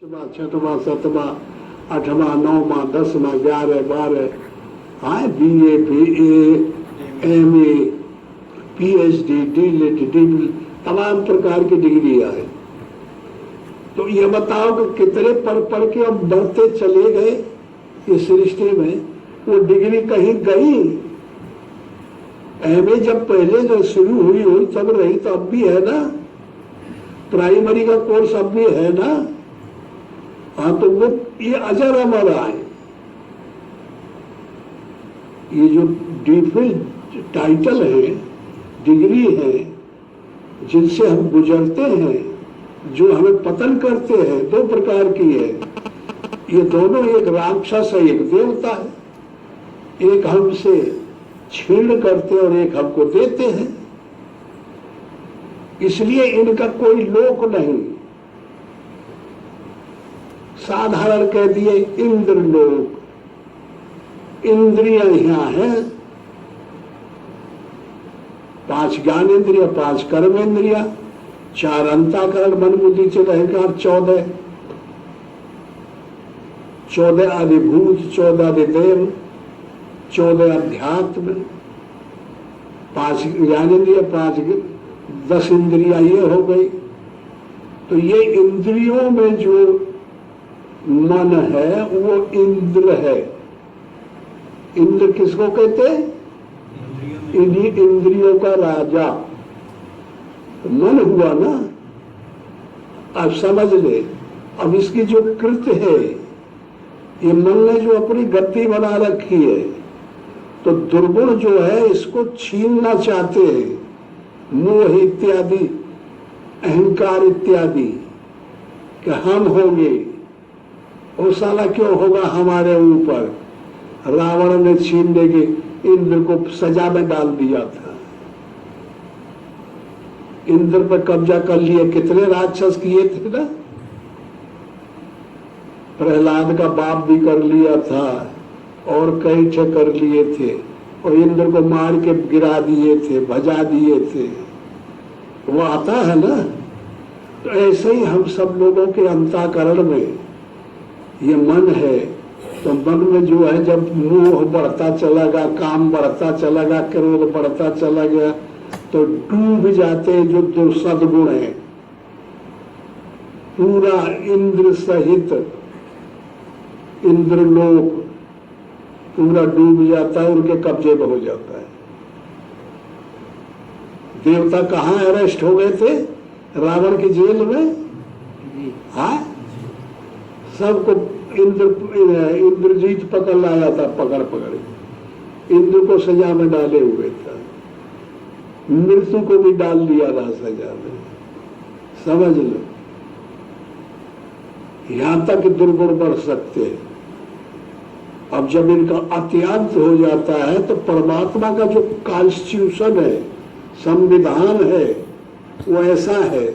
छठवां सातवां आठवां नौवां 10वां 11 12 हाँ BA BA MA PhD DLIT DPhil तमाम प्रकार की डिग्रियां हैं। तो ये बताओ कि कितने पढ़ के अब बढ़ते चले गए इस सृष्टि में, वो डिग्री कहीं गई? MA जब पहले जो शुरू हुई तब रही, तो अब भी है ना। प्राइमरी का कोर्स अब भी है ना। हाँ, तो वो ये अजर अमर है। ये जो डीफिल टाइटल है, डिग्री है, जिनसे हम गुजरते हैं, जो हमें पतन करते हैं, दो प्रकार की है। ये दोनों, एक राक्षस है, एक देवता है। एक हमसे छीण करते और एक हमको देते हैं। इसलिए इनका कोई लोक नहीं। साधारण कह दिए इंद्र लोक। इंद्रियां यहां है, 5 ज्ञानेन्द्रिय, 5 कर्मेंद्रिया, 4 अंतःकरण मन बुद्धि से अहंकार, 14 अधिभूत, 14 अधिदेव, 14 अध्यात्म, 5 ज्ञानेन्द्रिय, 5 10 इंद्रिया ये हो गई। तो ये इंद्रियों में जो मन है वो इंद्र है। इंद्र किसको कहते हैं? इन्हीं इंद्रियों का राजा मन हुआ ना। अब समझ ले, अब इसकी जो कृत्य है, ये मन ने जो अपनी गति बना रखी है, तो दुर्गुण जो है इसको छीनना चाहते हैं। मोह इत्यादि, अहंकार इत्यादि, कि हम होंगे, वो साला क्यों होगा हमारे ऊपर। रावण ने छीनने के इंद्र को सजा में डाल दिया था। इंद्र पर कब्जा कर लिए, कितने राक्षस किए थे ना। प्रहलाद का बाप भी कर लिया था और कई ठे कर लिए थे, और इंद्र को मार के गिरा दिए थे, भजा दिए थे। वो आता है ना। तो ऐसे ही हम सब लोगों के अंतःकरण में ये मन है। तो मन में जो है, जब मोह बढ़ता चला गया, काम बढ़ता चला गया, क्रोध बढ़ता चला गया, तो डूब जाते हैं जो सद्गुण है। पूरा इंद्र सहित इंद्रलोक पूरा डूब जाता है, उनके कब्जे में हो जाता है। देवता कहाँ अरेस्ट हो गए थे? रावण की जेल में। हाँ, सबको इंद्रजीत पकड़ लाया था, पकड़ इंद्र को सजा में डाले हुए था। मृत्यु को भी डाल दिया था सजा में। समझ लो, यहां तक दुर्गुण बढ़ सकते हैं। अब जब इनका अत्यंत हो जाता है, तो परमात्मा का जो कॉन्स्टिट्यूशन है, संविधान है, वो ऐसा है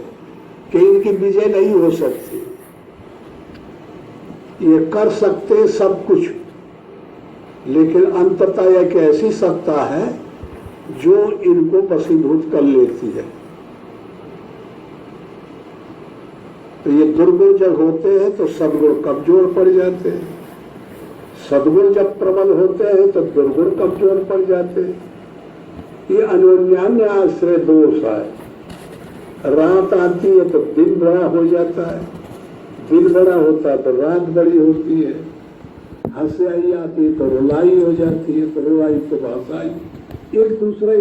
कि इनकी विजय नहीं हो सकती। ये कर सकते सब कुछ, लेकिन अंततः एक ऐसी सत्ता है जो इनको वशीभूत कर लेती है। तो ये दुर्गुण जब होते हैं तो सद्गुण कमजोर पड़ जाते हैं। सद्गुण जब प्रबल होते हैं तो दुर्गुण कमजोर पड़ जाते हैं। ये अन्योन्यान्य आश्रय दोष है। रात आती है तो दिन बड़ा हो जाता है, दिन बड़ा होता है तो रात बड़ी होती है। हंसाई आती है तो रुलाई हो जाती है, तो रुलाई तो भाषाई। एक दूसरे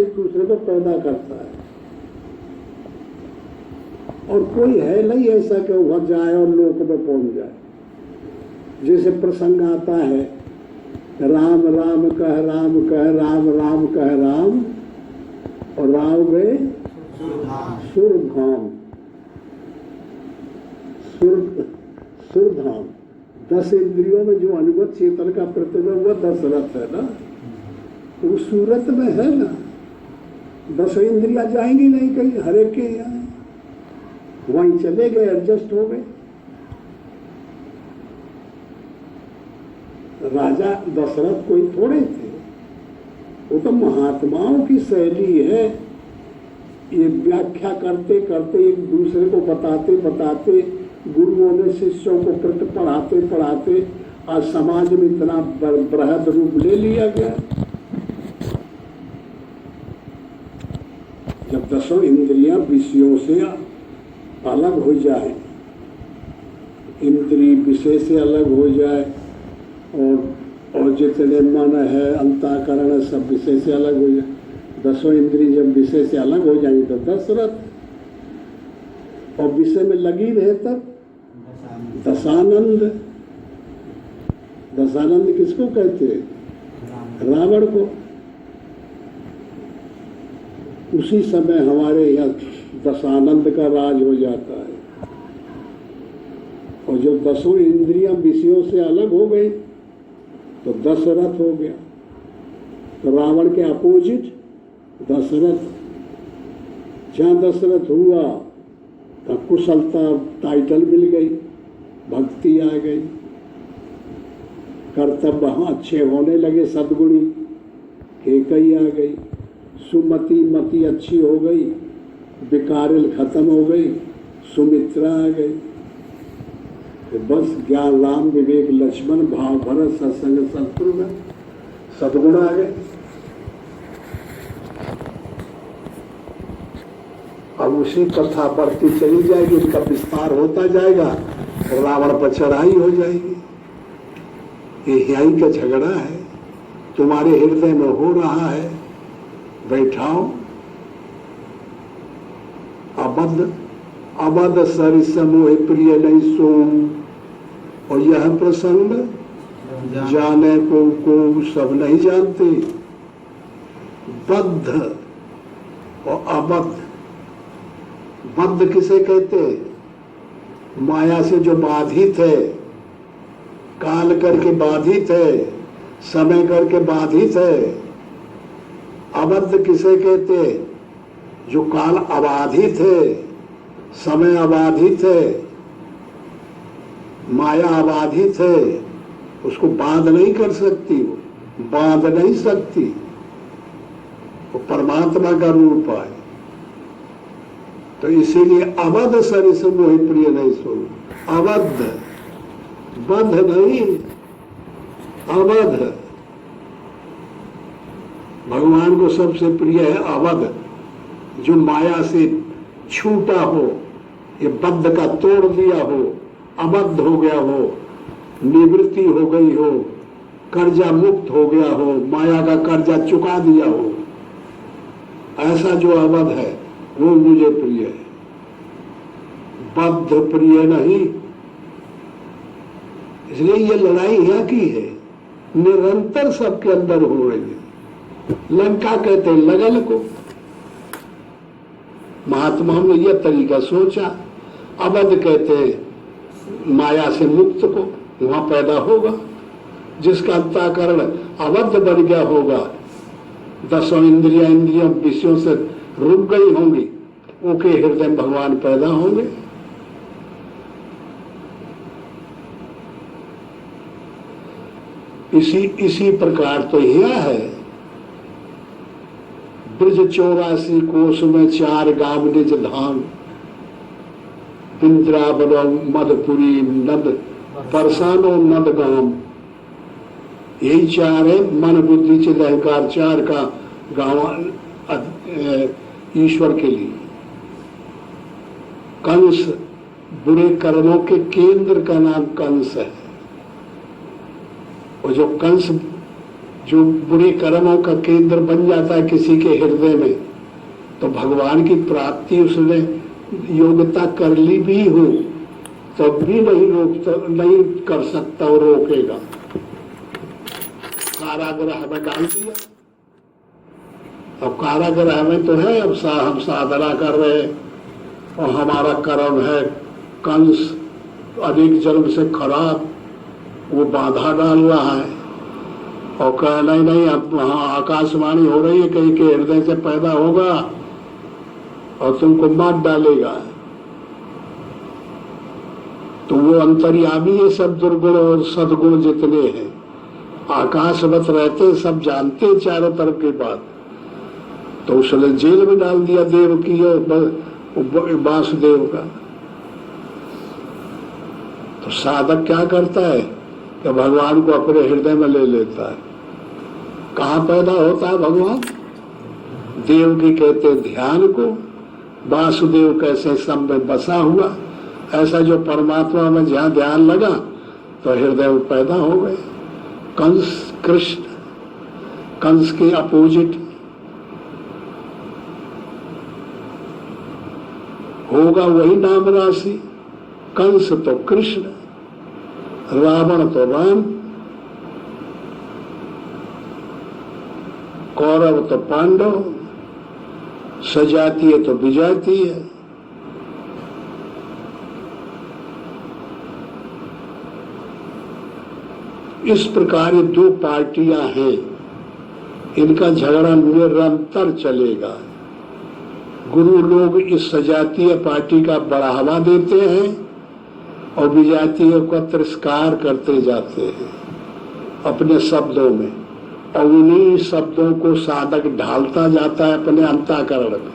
को पैदा करता है। और कोई है नहीं ऐसा कि वह जाए और लोक में पहुंच जाए। जैसे प्रसंग आता है, राम राम कह राम कह राम राम कह राम, और राम गए सुरधाम। सुरधाम 10 इंद्रियों में जो अनुगत चेतन का प्रतिबिंब वह दशरथ है ना। वो सूरत में है ना। 10 इंद्रियां जाएंगी नहीं कहीं, हर एक के यहाँ वहीं चले गए, एडजस्ट हो गए। राजा दशरथ कोई थोड़े थे, वो तो महात्माओं की शैली है। ये व्याख्या करते करते, एक दूसरे को बताते बताते गुरुओं ने शिष्यों को कृत पढ़ाते पढ़ाते आज समाज में इतना बृहद रूप ले लिया गया। जब दसों इंद्रियां विषयों से अलग हो जाए, इंद्रिय विषय से अलग हो जाए और जितने मन है अंतःकरण है सब विषय से अलग हो जाए, दसों इंद्रिय जब विषय से अलग हो जाएंगे तो दशरथ, और विषय में लगी रहे तब दशानंद। दशानंद किसको कहते हैं? रावण को। उसी समय हमारे यहाँ दशानंद का राज हो जाता है। और जब दसों इंद्रियां विषयों से अलग हो गई तो दशरथ हो गया। तो रावण के अपोजिट दशरथ। जहाँ दशरथ हुआ तो कुशलता टाइटल मिल गई, भक्ति आ गई, कर्तव्य वहाँ अच्छे होने लगे, सद्गुणी केकई आ गई, सुमति मति अच्छी हो गई, विकारिल खत्म हो गई, सुमित्रा आ गई। तो बस ज्ञान राम विवेक लक्ष्मण भाव भरत सत्संग शत्रुघ्न सद्गुण आ गए। अब उसी कथा बढ़ती चली जाएगी, उसका विस्तार होता जाएगा और रावण पर चढ़ाई हो जाएगी। ये यही का झगड़ा है, तुम्हारे हृदय में हो रहा है, बैठाओ। अबध सरिस मोह प्रिय नहीं सोम, और यह प्रसंग जाने को सब नहीं जानते। बद्ध और अबद्ध, बद्ध किसे कहते? माया से जो बाधित है, काल करके बाधित है, समय करके बाधित है। अबद्ध किसे कहते? जो काल अबाधित है, समय अबाधित है, माया अबाधित है, उसको बांध नहीं कर सकती, वो बांध नहीं सकती। वो परमात्मा का रूप है। तो इसीलिए अबद्ध सरिस मोहि प्रिय नहीं सो। अबद्ध, बद्ध नहीं, अबद्ध। भगवान को सबसे प्रिय है अबद्ध, जो माया से छूटा हो, ये बद्ध का तोड़ दिया हो, अबद्ध हो गया हो, निवृत्ति हो गई हो, कर्जा मुक्त हो गया हो, माया का कर्जा चुका दिया हो, ऐसा जो अबद्ध है वो मुझे प्रिय है। बद्ध प्रिय नहीं। इसलिए ये लड़ाई यहाँ की है, निरंतर सबके अंदर हो रही है। लंका कहते हैं लगन को, महात्माओं ने यह तरीका सोचा। अबद्ध कहते हैं माया से मुक्त को, वहां पैदा होगा जिसका अंतःकरण अबद्ध बन गया होगा, दसों इंद्रियां विषयों से रुक गई होंगी, उनके हृदय में भगवान पैदा होंगे। इसी प्रकार तो यह है। ब्रज 84 कोश में 4 गांव निज धाम, इंद्रावन मधुपुरी नद परसानो नद गांव। यही 4 है, मन बुद्धि चित्त अहंकार 4 का गांव ईश्वर के लिए। कंस बुरे कर्मों के केंद्र का नाम कंस है। और जो कंस जो बुरे कर्मों का केंद्र बन जाता है किसी के हृदय में, तो भगवान की प्राप्ति उसने योग्यता कर ली भी हो तब भी नहीं कर सकता और रोकेगा। कारागृह में डाल दिया। अब कारागृह में तो है, अब हम साधना कर रहे हैं और हमारा कर्म है कंस अनेक जन्म से खराब, वो बाधा डाल रहा है और कह नहीं अब वहां आकाशवाणी हो रही है कहीं के हृदय से पैदा होगा और तुमको मार डालेगा। तो वो अंतर्यामी है, सब दुर्गुण और सदगुण जितने हैं आकाशवत रहते, सब जानते चारों तरफ की बात। तो उसने जेल में डाल दिया देव की और वासुदेव का। तो साधक क्या करता है कि भगवान को अपने हृदय में ले लेता है। कहाँ पैदा होता है भगवान? देवकी कहते ध्यान को, वासुदेव कैसे सब में बसा हुआ, ऐसा जो परमात्मा में जहाँ ध्यान लगा तो हृदय में पैदा हो गए। कंस कृष्ण, कंस के अपोजिट होगा वही नाम राशि। कंस तो कृष्ण, रावण तो राम, कौरव तो पांडव, सजातीय तो विजातीय। इस प्रकार ये दो पार्टियां हैं, इनका झगड़ा निरंतर चलेगा। गुरु लोग इस सजातीय पार्टी का बढ़ावा देते हैं और विजातीय का तिरस्कार करते जाते हैं अपने शब्दों में, और उन्हीं शब्दों को साधक ढालता जाता है अपने अंतःकरण में,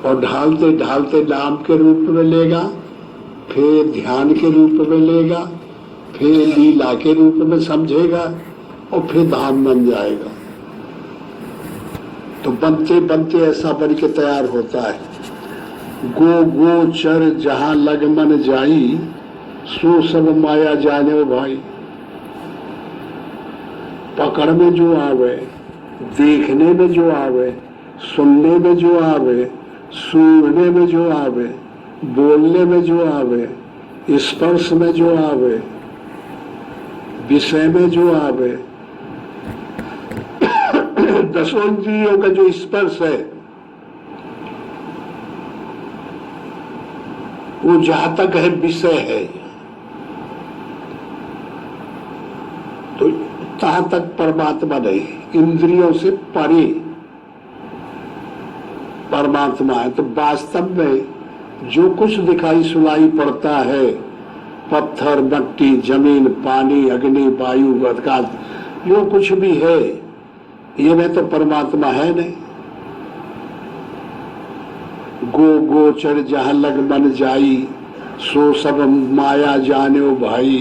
और ढालते ढालते नाम के रूप में लेगा, फिर ध्यान के रूप में लेगा, फिर लीला के रूप में समझेगा, और फिर धाम बन जाएगा। तो बनते बनते ऐसा बन के तैयार होता है। गो गो चर जहां लग मन जाई, सो सब माया जाने ओ भाई। पकड़ में जो आवे, देखने में जो आवे, सुनने में जो आवे, सूंघने में जो आवे, बोलने में जो आवे, स्पर्श में जो आवे, विषय में जो आवे, दसों इंद्रियों का जो स्पर्श है, वो जहां तक है विषय है, तो तहां तक परमात्मा नहीं, इंद्रियों से परे परमात्मा है। तो वास्तव में जो कुछ दिखाई सुनाई पड़ता है, पत्थर, मट्टी, जमीन, पानी, अग्नि, वायु, आकाश, जो कुछ भी है, ये में तो परमात्मा है नहीं। गो गोचर जहां लग मन जाई, सो सब माया जाने ओ भाई।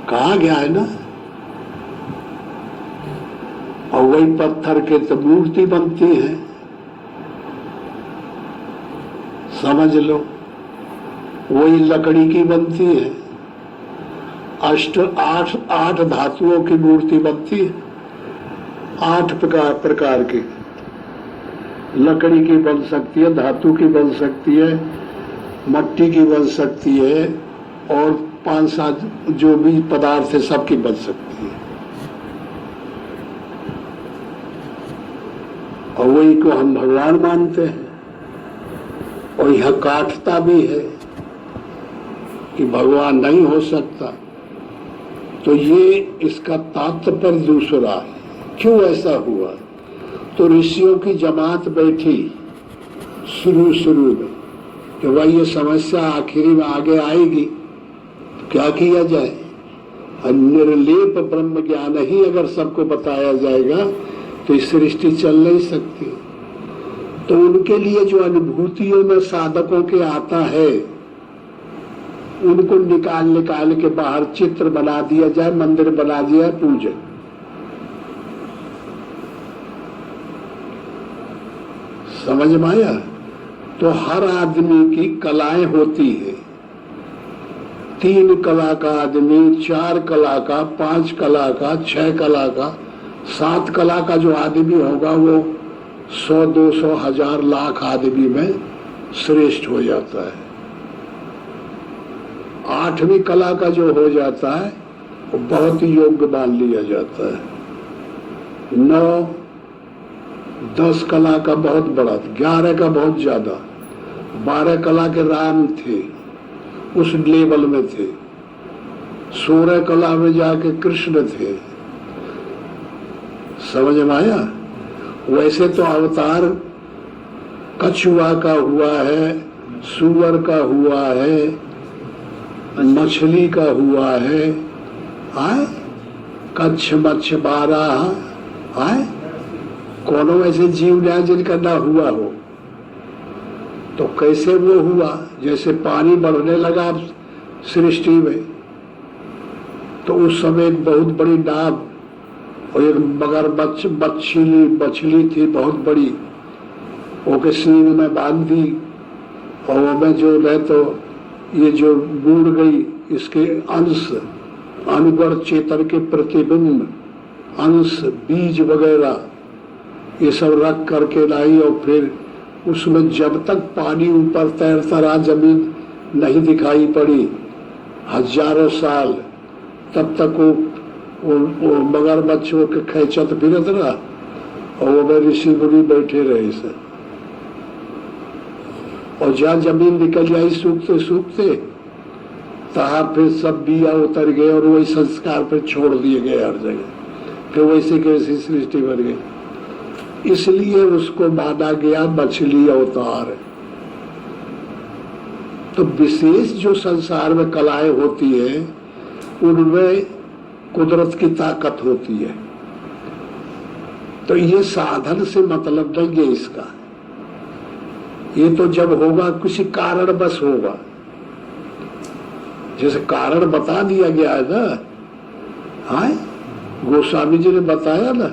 कहा गया है ना। और वही पत्थर के तो मूर्ति बनती है, समझ लो, वही लकड़ी की बनती है, आठ धातुओं की मूर्ति बनती है, 8 प्रकार की। लकड़ी की बन सकती है, धातु की बन सकती है, मट्टी की बन सकती है, और 5-7 जो भी पदार्थ है सबकी बन सकती है। और वही को हम भगवान मानते हैं। और यह काटता भी है कि भगवान नहीं हो सकता। तो ये इसका तात्पर्य दूसरा है। क्यों ऐसा हुआ? तो ऋषियों की जमात बैठी शुरू में कि भाई ये समस्या आखिरी में आगे आएगी, तो क्या किया जाए? निर्लेप ब्रह्म ज्ञान ही अगर सबको बताया जाएगा तो इस सृष्टि चल नहीं सकती। तो उनके लिए जो अनुभूतियों में साधकों के आता है, उनको निकाल के बाहर चित्र बना दिया जाए, मंदिर बना दिया है, पूजन। समझ में आया? तो हर आदमी की कलाएं होती है। 3 कला का आदमी, 4 कला का, 5 कला का, 6 कला का, 7 कला का जो आदमी होगा वो 100, 200, 1000, लाख आदमी में श्रेष्ठ हो जाता है। 8वीं कला का जो हो जाता है वो बहुत ही योग्य मान लिया जाता है। 9, 10 कला का बहुत बड़ा, 11 का बहुत ज्यादा, 12 कला के राम थे, उस लेवल में थे। 16 कला में जाके कृष्ण थे। समझ में आया? वैसे तो अवतार कछुआ का हुआ है, सूअर का हुआ है, मछली का हुआ है, आए कच्छ मच्छ 12, आए कोनो ऐसे जीव नहीं जिनका ना हुआ हो। तो कैसे वो हुआ? जैसे पानी बढ़ने लगा सृष्टि में। तो उस समय एक बहुत बड़ी नाव और एक मगरमच्छ मछली थी बहुत बड़ी, ओके सींग में बांध दी और वो में जो है तो ये जो बूढ़ गई इसके अंश अनुगण चेतन के प्रतिबिंब अंश बीज वगैरह ये सब रख करके लाई और फिर उसमें जब तक पानी ऊपर तैरता रहा, जमीन नहीं दिखाई पड़ी हजारों साल, तब तक वो मगरमच्छों के खेचत फिरत रहा और वो ऋषि मुनि बैठे रहे सर। और जहाँ जमीन निकल जाई सूखते सूखते तहाँ फिर सब बिया उतर गए और वही संस्कार फिर छोड़ दिए गए हर जगह, फिर वैसे की वैसी सृष्टि बन गई। इसलिए उसको माना गया मछली अवतार है। तो विशेष जो संसार में कलाएं होती है उनमें कुदरत की ताकत होती है। तो ये साधन से मतलब नहीं है इसका, ये तो जब होगा किसी कारण बस होगा। जैसे कारण बता दिया गया है ना, हाँ गोस्वामी जी ने बताया ना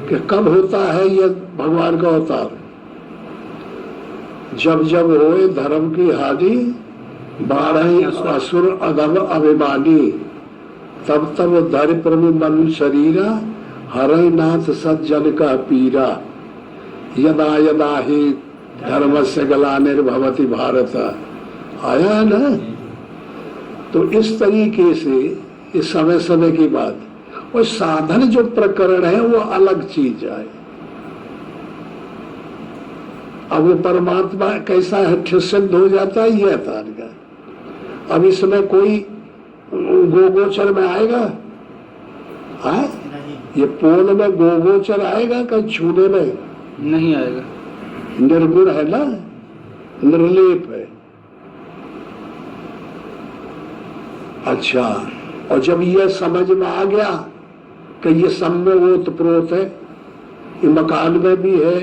कि कब होता है ये भगवान का अवतार, जब जब होए धर्म की हानि बाढ़ असुर अधम अभिमानी, तब तब धर प्रभु मनु शरीरा हरे नाथ सज्जन का पीरा, यदा यदा ही धर्म से ग्लानिर्भवति भारत। आया है ना। तो इस तरीके से इस समय समय की बात, और साधन जो प्रकरण है वो अलग चीज है। अब वो परमात्मा कैसा है सिद्ध हो जाता है ये अवतार का। अब इसमें कोई गोगोचर में आएगा, हाँ ये पोल में गोगोचर आएगा कहीं छूने में नहीं आएगा, निर्गुण है ना, निर्लेप है। अच्छा, और जब यह समझ में आ गया कि ये सब में ओतप्रोत है, ये मकान में भी है,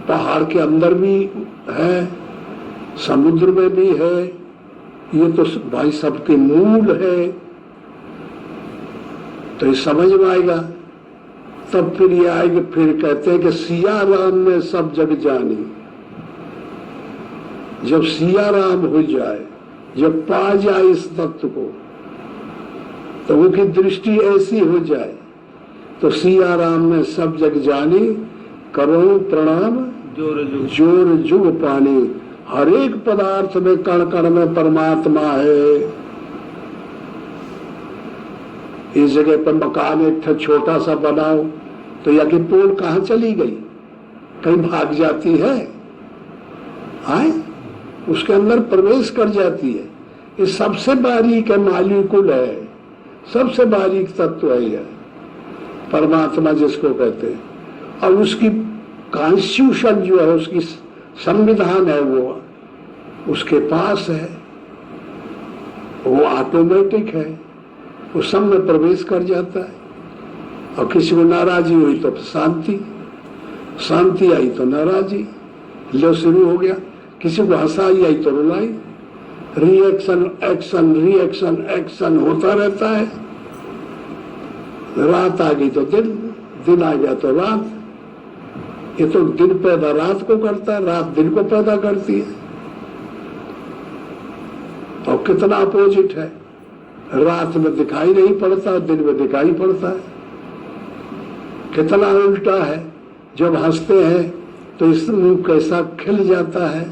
पहाड़ के अंदर भी है, समुद्र में भी है, ये तो भाई सबके मूल है, तो ये समझ में आएगा। तब फिर ये आएगा, फिर कहते हैं कि सिया राम ने सब जग जानी। जब सिया राम हो जाए, जब पा जाए इस तत्व को, तो उनकी दृष्टि ऐसी हो जाए, तो सिया राम ने सब जग जानी, करो प्रणाम जोर जुग पानी। हर एक पदार्थ में कण कण में परमात्मा है। इस जगह पर मकान एक छोटा सा बनाओ तो या कि पोल कहाँ चली गई, कहीं भाग जाती है, आए उसके अंदर प्रवेश कर जाती है। ये सबसे बारीक है, मालिकुल है, सबसे बारीक तत्व है यह परमात्मा जिसको कहते हैं। और उसकी कॉन्स्टिट्यूशन जो है, उसकी संविधान है, वो उसके पास है, वो ऑटोमेटिक है, वो सब में प्रवेश कर जाता है। और किसी को नाराजी हुई तो शांति, शांति आई तो नाराजी, लो शुरू हो गया। किसी को हंसाई आई तो रुलाई, रिएक्शन एक्शन रिएक्शन एक्शन होता रहता है। रात आ गई तो दिन, दिन आ गया तो रात। ये तो दिन पैदा रात को करता है, रात दिन को पैदा करती है। और कितना अपोजिट है, रात में दिखाई नहीं पड़ता, दिन में दिखाई पड़ता है। कितना उल्टा है, जब हंसते हैं तो इस मुंह कैसा खिल जाता है,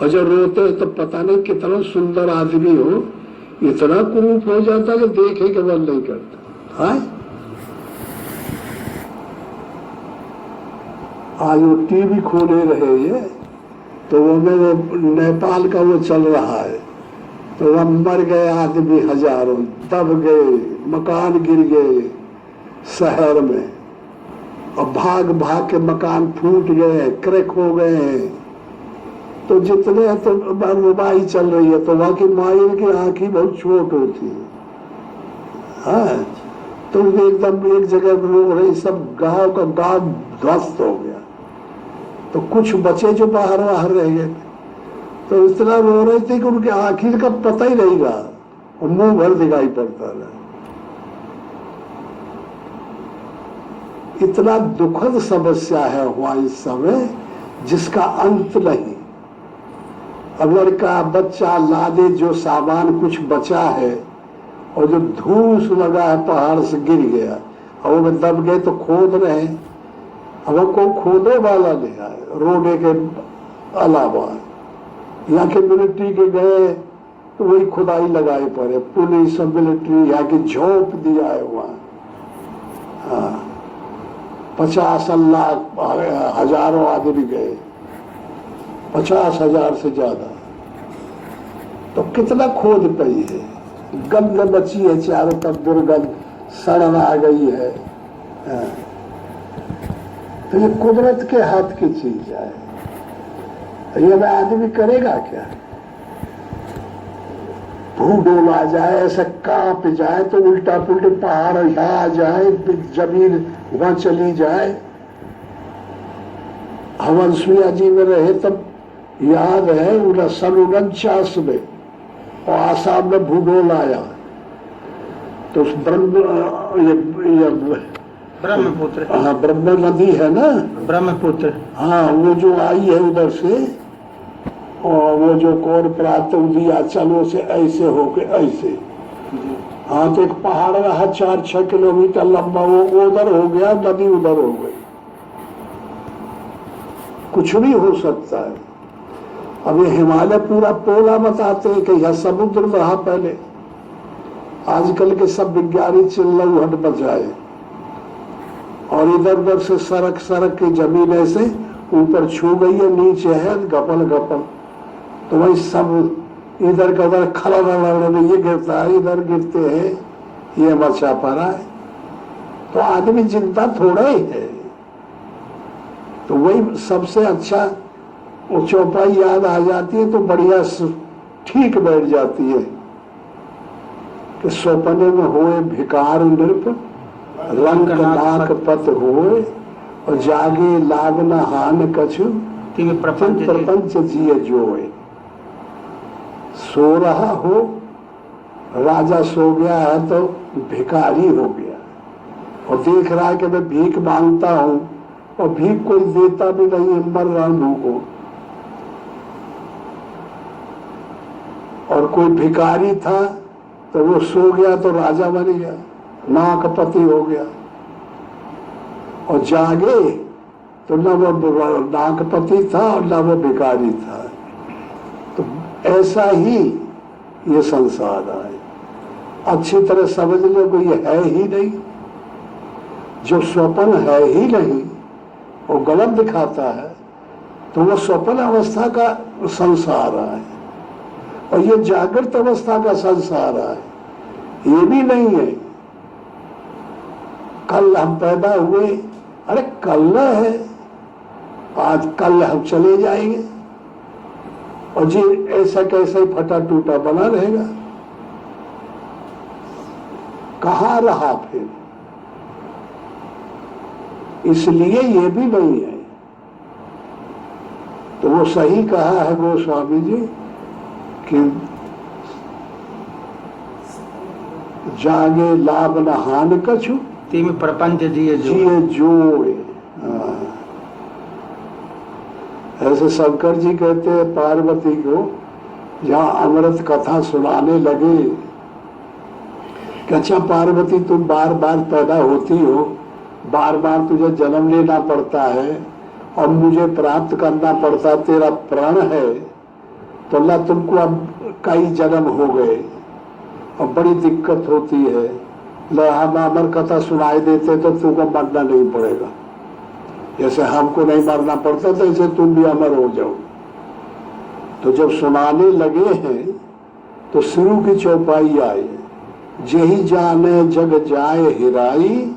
और जब रोते हैं तो पता नहीं कितना सुंदर आदमी हो, इतना कुरूप हो जाता है कि देखे के मन नहीं करता। हाँ आज वो टीवी खोले रहे ये, तो वो मेरे नेपाल का वो चल रहा है, तो वह मर गए आदमी हजारों, दब गए, मकान गिर गए शहर में, और भाग भाग के मकान फूट गए, क्रैक हो गए हैं। तो जितने तो रुबाई चल रही है, तो वहां की माई की आंखें बहुत छोट होती है। हाँ, तो एकदम एक जगह रो रही, सब गांव का गांव ध्वस्त हो गया। तो कुछ बचे जो बाहर बाहर रह गए, तो इस तरह रो रहे थे कि उनके आखिर का पता ही नहीं रहा और मुंह भर दिखाई पड़ता रहा। इतना दुखद समस्या है हुआ इस समय जिसका अंत नहीं। अगर का बच्चा लादे जो सामान कुछ बचा है और जो धूस लगा है पहाड़ से गिर गया और वो दब गए तो खोद रहे, अब कोई खोदने वाला नहीं आए रोने के अलावा। यहाँ के मिलिट्री के गए तो वही खुदाई लगाए पड़े, पुलिस मिलिट्री यहाँ की झोंप दिया है वहाँ। हाँ, 50 लाख हजारों आदमी गए, 50,000 से ज्यादा। तो कितना खोद पई है, गंध बची है चारों तरफ, दुर्गंध सड़न आ गई है। तो ये कुदरत के हाथ की चीज है, ये मैं आदमी करेगा क्या? भूगोल आ जाए, ऐसा कांप जाए तो उल्टा पुल्टे पहाड़ आ जाए, जमीन वहां चली जाए। हवंसुया जी में रहे तब याद है 1949 में और आसाम में भूगोल आया तो ब्रह्मपुत्र, हाँ ब्रह्म नदी है ना, ब्रह्मपुत्र, हाँ वो जो आई है उधर से, और वो जो कौन प्राप्त दिया चलो से ऐसे होके ऐसे, हाँ तो एक पहाड़ रहा 4-6 किलोमीटर लंबा, वो उधर हो गया, नदी उधर हो गई। कुछ भी हो सकता है। अब ये हिमालय पूरा पोला बताते हैं कि यह समुद्र रहा पहले। आजकल के सब विज्ञानी चिल्लौहट बजाए और इधर उधर से सड़क की जमीन ऐसे ऊपर छू गई है, नीचे है गपल गपल, तो वही सब इधर का उधर खड़ा ये गिरता है, इधर गिरते हैं, ये मचा पड़ा है। तो आदमी जिंदा थोड़ा ही है। तो वही सबसे अच्छा वो चौपाई याद आ जाती है तो बढ़िया ठीक बैठ जाती है कि सपने में होए भिकार नृप, रंग नाक पत होए, और जागे लाग न हान कछु, तिम प्रपंच जिय जोए। सो रहा हो, राजा सो गया है तो भिखारी हो गया और देख रहा है कि मैं भीख मांगता हूं और भीख कोई देता भी नहीं है, मर रहा हूं को। और कोई भिखारी था तो वो सो गया तो राजा बन गया, नाकपति हो गया। और जागे तो न वो नाकपति था और न वो भिखारी था। तो ऐसा ही ये संसार है। अच्छी तरह समझ लो कि ये है ही नहीं। जो स्वप्न है ही नहीं वो गलत दिखाता है तो वो स्वप्न अवस्था का संसार है और ये जागृत अवस्था का संसार है। ये भी नहीं है कल हम पैदा हुए, अरे कल है, आज कल हम चले जाएंगे और जी ऐसा कैसे फटा टूटा बना रहेगा। कहाँ रहा फिर? इसलिए ये भी नहीं है। तो वो सही कहा है गोस्वामी जी कि जागे लाभ न हान कछु, तिम प्रपंच जिय जोए। ऐसे शंकर जी कहते हैं पार्वती को, जहाँ अमृत कथा सुनाने लगे कि अच्छा पार्वती तुम बार बार पैदा होती हो, बार बार तुझे जन्म लेना पड़ता है और मुझे प्राप्त करना पड़ता, तेरा प्रण है, तो अल्लाह तुमको अब कई जन्म हो गए और बड़ी दिक्कत होती है, हम अमर कथा सुनाई देते तो तुमको मरना नहीं पड़ेगा, जैसे हमको नहीं मरना पड़ता तो ऐसे तुम भी अमर हो जाओ। तो जब सुनाने लगे हैं तो शुरू की चौपाई आई, जही जाने जग जाए हिराई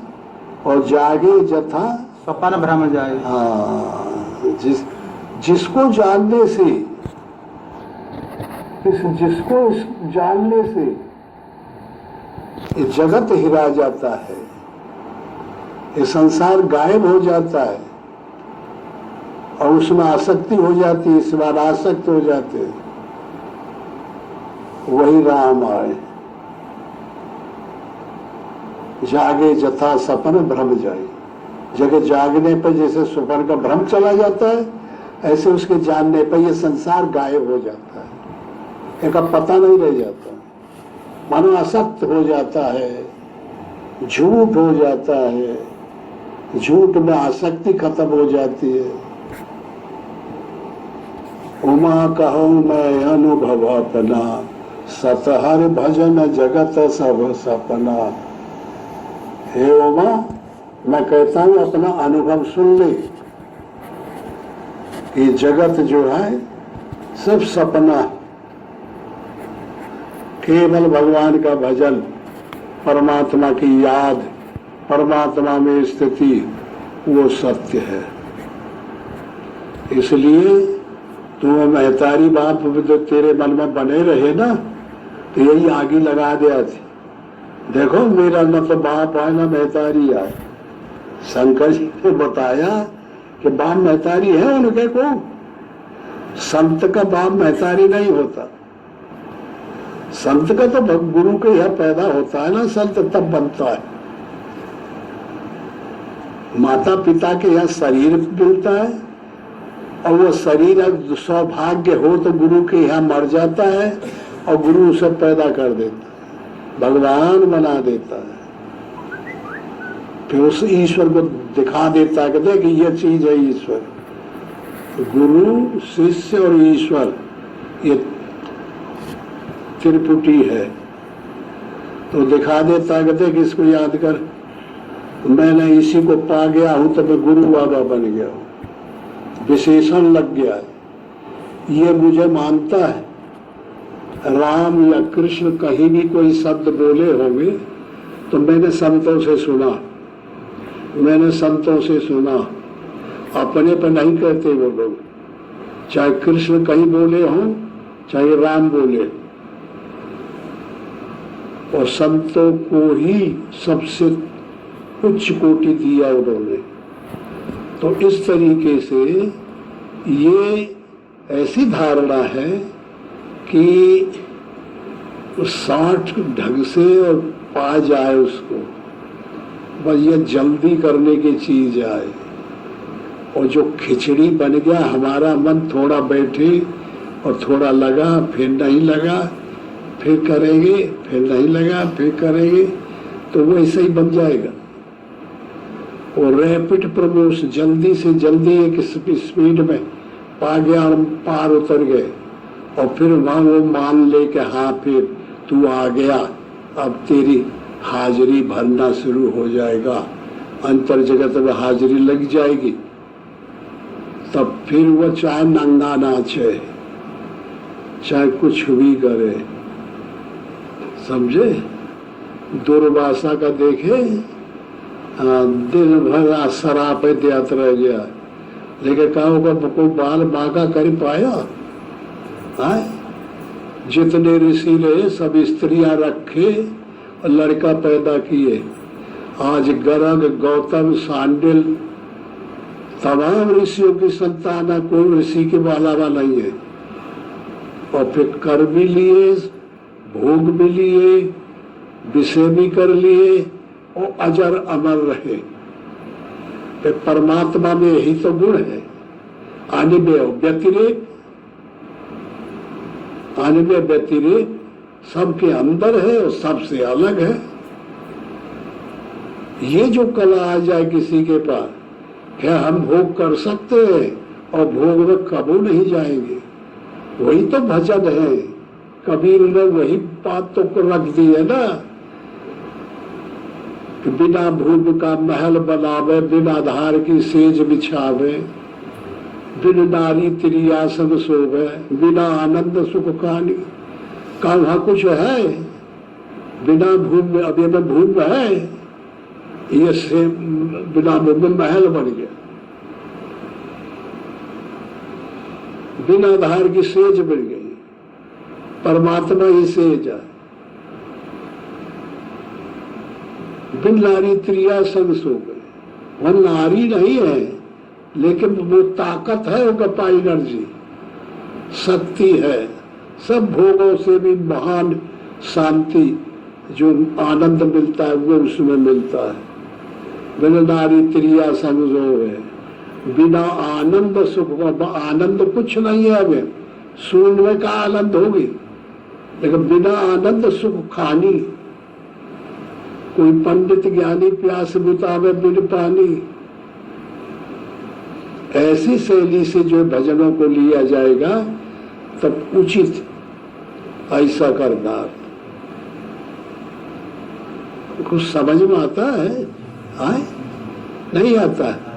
और जागे जथा स्वप्न भ्रम जाए। हाँ, जिसको जानने से, जिसको जानने से ये जगत हिरा जाता है, ये संसार गायब हो जाता है और उसमें आसक्ति हो जाती है, इसमें अनासक्त हो जाते हैं। वही राम आए। जागे जथा सपन भ्रम जाए, जगह जागने पर जैसे सपन का भ्रम चला जाता है, ऐसे उसके जानने पर यह संसार गायब हो जाता है, एक पता नहीं रह जाता, मन आसक्त हो जाता है, झूठ हो जाता है, झूठ में आसक्ति खत्म हो जाती है। उमा कहूं मैं अनुभव अपना, सतहर भजन जगत सब सपना। हे उमा, मैं कहता हूं अपना अनुभव सुन ले, ये जगत जो है सब सपना, केवल भगवान का भजन, परमात्मा की याद, परमात्मा में स्थिति, वो सत्य है। इसलिए तू महतारी बाप जो तेरे मन में बने रहे ना, तो यही आगे लगा दिया थी। देखो मेरा न तो बाप है ना महतारी है। शंकर जी ने बताया कि बाप महतारी है उनके को, संत का बाप महतारी नहीं होता। संत का तो गुरु के यहाँ पैदा होता है ना, संत तब बनता है। माता पिता के यहाँ शरीर मिलता है, और वो शरीर अगर सौभाग्य हो तो गुरु के यहाँ मर जाता है, और गुरु उसे पैदा कर देता है, भगवान बना देता है, फिर उस ईश्वर को दिखा देता है कि देख ये चीज है ईश्वर। गुरु, शिष्य और ईश्वर ये त्रिपुटी है, तो दिखा देता है कि देख इसको याद कर, मैंने इसी को पा गया हूं तो मैं गुरु बाबा बन गया हूं, विशेषण लग गया है। ये मुझे मानता है। राम या कृष्ण कहीं भी कोई शब्द बोले होंगे तो मैंने संतों से सुना, अपने पर नहीं कहते वो लोग। चाहे कृष्ण कहीं बोले हों, चाहे राम बोले, और संतों को ही सबसे उच्च कोटि दिया उन्होंने। तो इस तरीके से ये ऐसी धारणा है कि साठ ढंग से और पा जाए उसको, बस ये जल्दी करने की चीज आए। और जो खिचड़ी बन गया, हमारा मन थोड़ा बैठे और थोड़ा लगा, फिर नहीं लगा, फिर करेंगे, फिर नहीं लगा, फिर करेंगे, तो वो ऐसे ही बन जाएगा। और रैपिड प्रमोशन, जल्दी से जल्दी एक स्पीड में पा गया और पार उतर गए, और फिर वहां वो मान ले कि हाँ फिर तू आ गया, अब तेरी हाजिरी भरना शुरू हो जाएगा, अंतर जगत में हाजिरी लग जाएगी। तब फिर वो चाहे नंगा नाचे, चाहे कुछ भी करे, समझे। दुर्वासा का देखे, दिन भर शराब देत रह गया, लेकिन कहा होगा कोई बाल बांका कर पाया। जितने ऋषि रहे सब स्त्रियां रखे और लड़का पैदा किए। आज गर्ग, गौतम, सांडिल, तमाम ऋषियों की संतान है, कोई ऋषि के अलावा नहीं है। और फिर कर भी लिए, भोग भी लिए, विषय भी कर लिए, और अजर अमर रहे। परमात्मा में यही तो गुण है। अनिमेय व्यतिरेक सबके अंदर है और सबसे अलग है। ये जो कला आ जाए किसी के पास, क्या हम भोग कर सकते हैं और भोग में कबू नहीं जाएंगे, वही तो भजन है। कबीर ने वही बात तो रख दी है ना, बिना भूमि का महल बनावे, बिना धार की सेज बिछावे, बिन नारी त्रियासन सोवे, बिना आनंद सुख कहानी। का वहां कुछ है बिना भूमि? अब ये में भूमि है, ये से बिना भूमि महल बन गया, बिना धार की सेज बन गई। परमात्मा ही सेज है। बिन नारी त्रियासन सो गए, वह नारी नहीं है, लेकिन वो ताकत है, वो गपा एनर्जी, शक्ति है, सब भोगों से भी महान शांति जो आनंद मिलता है वो उसमें मिलता है। बिन नारी त्रिया समझो है, बिना आनंद सुख का आनंद कुछ नहीं है। अब शून्य का आनंद होगी, लेकिन बिना आनंद सुख खानी। कोई पंडित ज्ञानी प्यास बुतावे बिन पानी। ऐसी शैली से जो भजनों को लिया जाएगा तब उचित ऐसा करना। कुछ समझ में आता है? आए? नहीं आता है।